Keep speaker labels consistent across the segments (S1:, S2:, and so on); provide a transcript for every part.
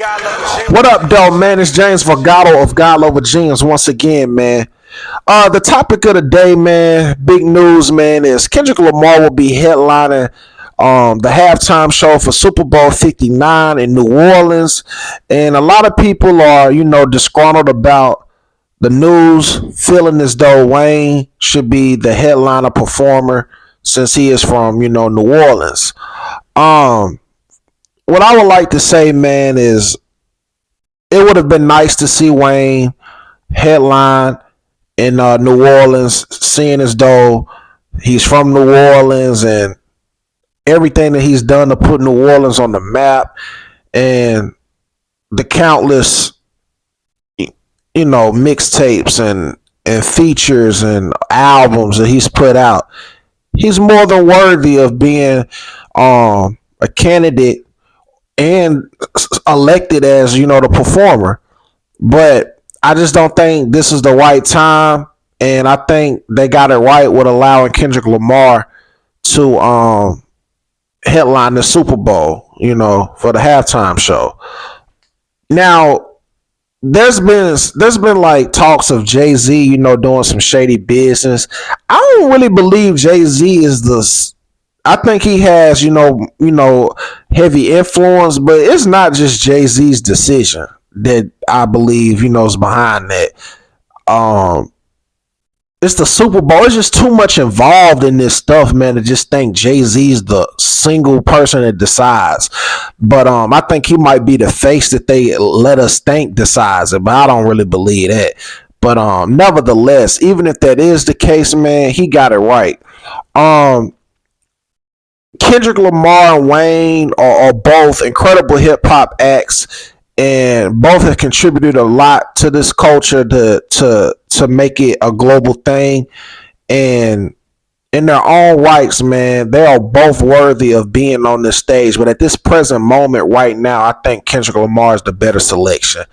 S1: What up, though, man? It's James Vergato of God Over Jeans once again, man. The topic of the day, man, big news, man, is Kendrick Lamar will be headlining the halftime show for Super Bowl 59 in New Orleans. And a lot of people are, disgruntled about the news, feeling as though Wayne should be the headliner performer since he is from, New Orleans. Um, what I would like to say, man, is it would have been nice to see Wayne headline in New Orleans, seeing as though he's from New Orleans and everything that he's done to put New Orleans on the map and the countless, mixtapes and features and albums that he's put out. He's more than worthy of being a candidate and elected as the performer, but I just don't think this is the right time, and I think they got it right with allowing Kendrick Lamar to headline the Super Bowl, for the halftime show. Now, there's been like talks of Jay-Z, doing some shady business. I don't really believe Jay-Z is the I think he has, heavy influence, but it's not just Jay-Z's decision that I believe, is behind that. Um, it's the Super Bowl. It's just too much involved in this stuff, man, to just think Jay-Z's the single person that decides. But I think he might be the face that they let us think decides it, but I don't really believe that. But nevertheless, even if that is the case, man, he got it right. Um, Kendrick Lamar and Wayne are both incredible hip hop acts, and both have contributed a lot to this culture to make it a global thing. And in their own rights, man, they are both worthy of being on this stage. But at this present moment, right now, I think Kendrick Lamar is the better selection.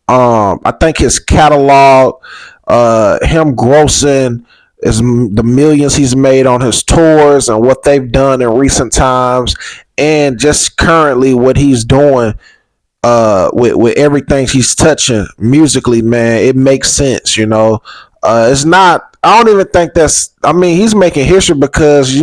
S1: I think his catalog, him grossing is the millions he's made on his tours and what they've done in recent times, and just currently what he's doing with everything he's touching musically, man, it makes sense. It's not, I don't even think that's, I mean, he's making history because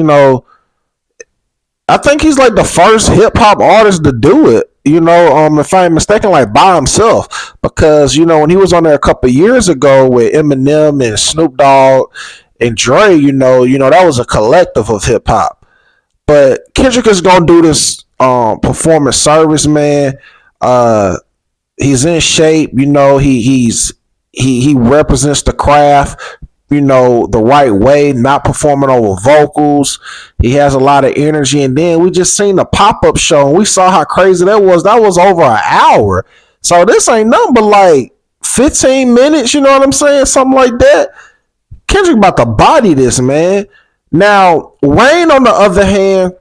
S1: I think he's like the first hip hop artist to do it. If I'm mistaken, like by himself, because when he was on there a couple years ago with Eminem and Snoop Dogg and Dre, that was a collective of hip hop. But Kendrick is gonna do this performance service, man. He's in shape. He represents the craft, the right way, not performing over vocals. He has a lot of energy. And then we just seen the pop-up show and we saw how crazy that was. That was over an hour. So this ain't nothing but like 15 minutes, you know what I'm saying? Something like that. Kendrick about to body this, man. Now, Wayne, on the other hand,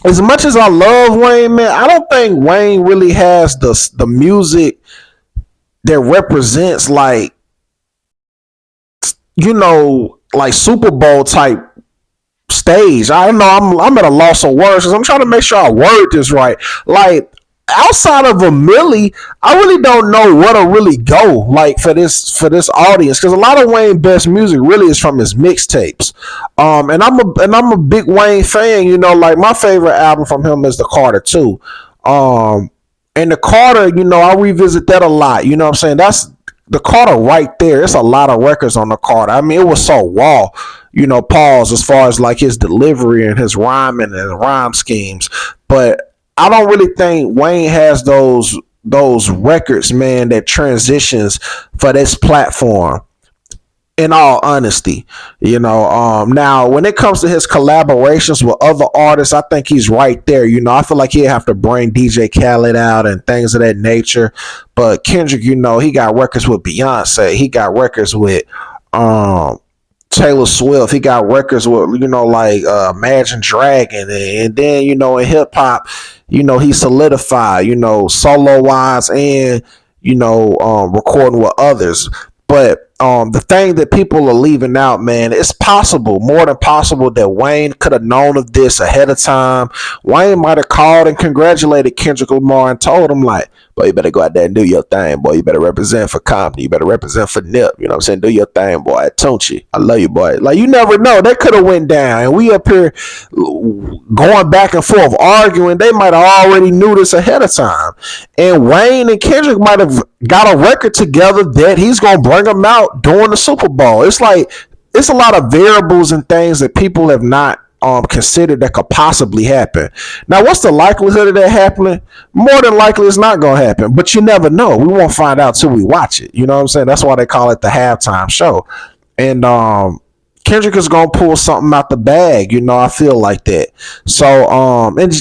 S1: as much as I love Wayne, man, I don't think Wayne really has the music that represents like Super Bowl type stage. I don't know. I'm at a loss of words because I'm trying to make sure I word this right. Like outside of a Millie, I really don't know where to really go like for this audience, because a lot of Wayne best music really is from his mixtapes. And I'm a big Wayne fan. Like my favorite album from him is the Carter 2. And the Carter, I revisit that a lot. You know what I'm saying? That's the Carter right there. It's a lot of records on the Carter. I mean, it was so raw, pause as far as like his delivery and his rhyming and rhyme schemes. But I don't really think Wayne has those records, man, that transitions for this platform. In all honesty, now when it comes to his collaborations with other artists, I think he's right there. I feel like he'd have to bring DJ Khaled out and things of that nature. But Kendrick, he got records with Beyonce. He got records with Taylor Swift. He got records with like Imagine Dragon, and then in hip hop, he solidified solo wise and recording with others. But the thing that people are leaving out, man, it's possible, more than possible, that Wayne could have known of this ahead of time. Wayne might have called and congratulated Kendrick Lamar and told him, like, boy, you better go out there and do your thing, boy. You better represent for Compton. You better represent for Nip. You know what I'm saying? Do your thing, boy. At Tunchi. I love you, boy. Like, you never know. They could have went down. And we up here going back and forth, arguing. They might have already knew this ahead of time. And Wayne and Kendrick might have got a record together that he's going to bring them out during the Super Bowl. It's like, it's a lot of variables and things that people have not considered that could possibly happen. Now, what's the likelihood of that happening? More than likely, it's not going to happen, but you never know. We won't find out till we watch it. You know what I'm saying? That's why they call it the halftime show. And Kendrick is going to pull something out the bag. You know, I feel like that. So,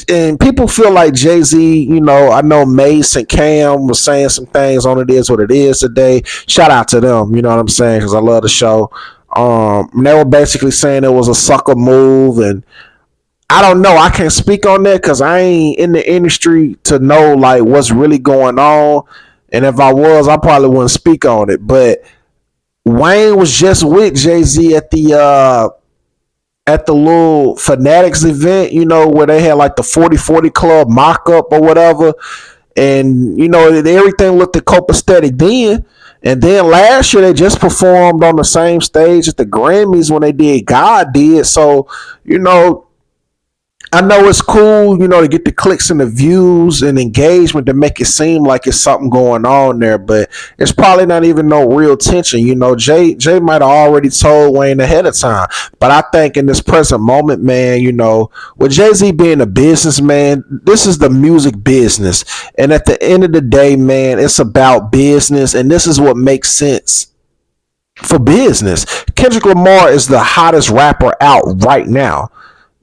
S1: and people feel like Jay-Z, you know, I know Mace and Cam was saying some things on It Is What It Is today. Shout out to them. You know what I'm saying? Because I love the show. They were basically saying it was a sucker move, and I don't know. I can't speak on that because I ain't in the industry to know like what's really going on. And if I was, I probably wouldn't speak on it. But Wayne was just with Jay-Z at the little Fanatics event, you know, where they had like the 40/40 Club mock-up or whatever. And, you know, everything looked copacetic then. And then last year they just performed on the same stage at the Grammys when they did God Did. So, you know, I know it's cool, you know, to get the clicks and the views and engagement to make it seem like it's something going on there, but it's probably not even no real tension. You know, Jay might have already told Wayne ahead of time, but I think in this present moment, man, you know, with Jay-Z being a businessman, this is the music business, and at the end of the day, man, it's about business, and this is what makes sense for business. Kendrick Lamar is the hottest rapper out right now.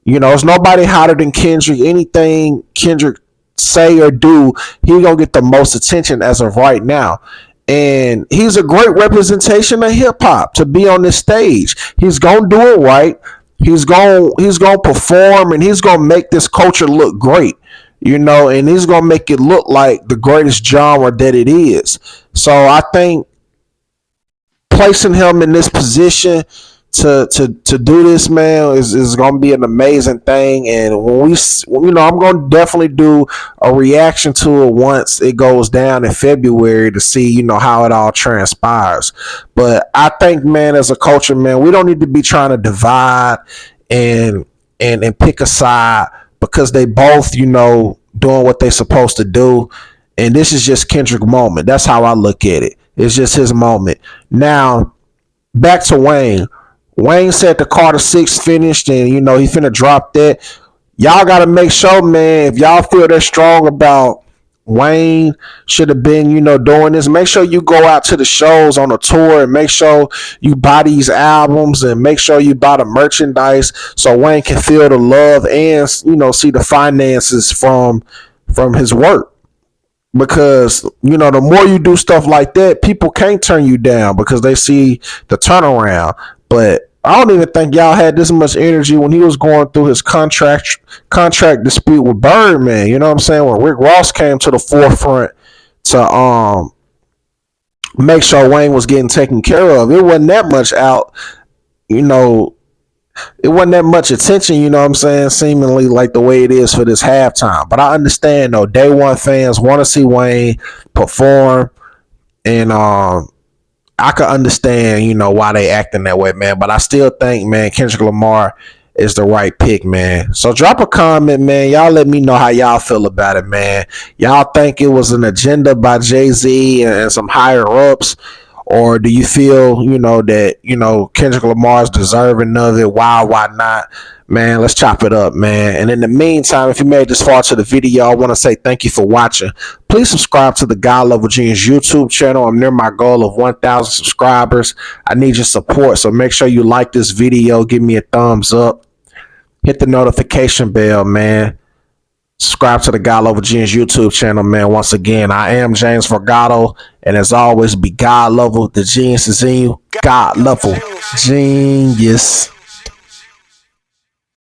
S1: You know, there's nobody hotter than Kendrick. Anything Kendrick say or do, he gonna get the most attention as of right now. And he's a great representation of hip hop to be on this stage. He's gonna do it right. He's gonna perform, and he's gonna make this culture look great. You know, and he's gonna make it look like the greatest genre that it is. So I think placing him in this position to do this, man, is gonna be an amazing thing. And you know, I'm gonna definitely do a reaction to it once it goes down in February to see, you know, how it all transpires. But I think, man, as a culture, man, we don't need to be trying to divide and pick a side because they both, you know, doing what they supposed to do. And this is just Kendrick moment. That's how I look at it. It's just his moment. Now, back to Wayne. Wayne said the Carter 6 finished, and, you know, he finna drop that. Y'all got to make sure, man, if y'all feel that strong about Wayne should have been, you know, doing this, make sure you go out to the shows on the tour and make sure you buy these albums and make sure you buy the merchandise so Wayne can feel the love and, you know, see the finances from his work. Because, you know, the more you do stuff like that, people can't turn you down because they see the turnaround. But I don't even think y'all had this much energy when he was going through his contract dispute with Birdman. You know what I'm saying? When Rick Ross came to the forefront to make sure Wayne was getting taken care of. It wasn't that much out, you know, it wasn't that much attention, you know what I'm saying, seemingly like the way it is for this halftime. But I understand, though, day one fans want to see Wayne perform, and I could understand, you know, why they acting that way, man. But I still think, man, Kendrick Lamar is the right pick, man. So drop a comment, man. Y'all let me know how y'all feel about it, man. Y'all think it was an agenda by Jay-Z and some higher ups? Or do you feel, you know, that, you know, Kendrick Lamar is deserving of it? Why not? Man, let's chop it up, man. And in the meantime, if you made this far to the video, I want to say thank you for watching. Please subscribe to the God Level Genius YouTube channel. I'm near my goal of 1,000 subscribers. I need your support, so make sure you like this video. Give me a thumbs up. Hit the notification bell, man. Subscribe to the God Level Genius YouTube channel, man. Once again, I am James Vergado, and as always, be God Level. The genius is in you. God Level Genius.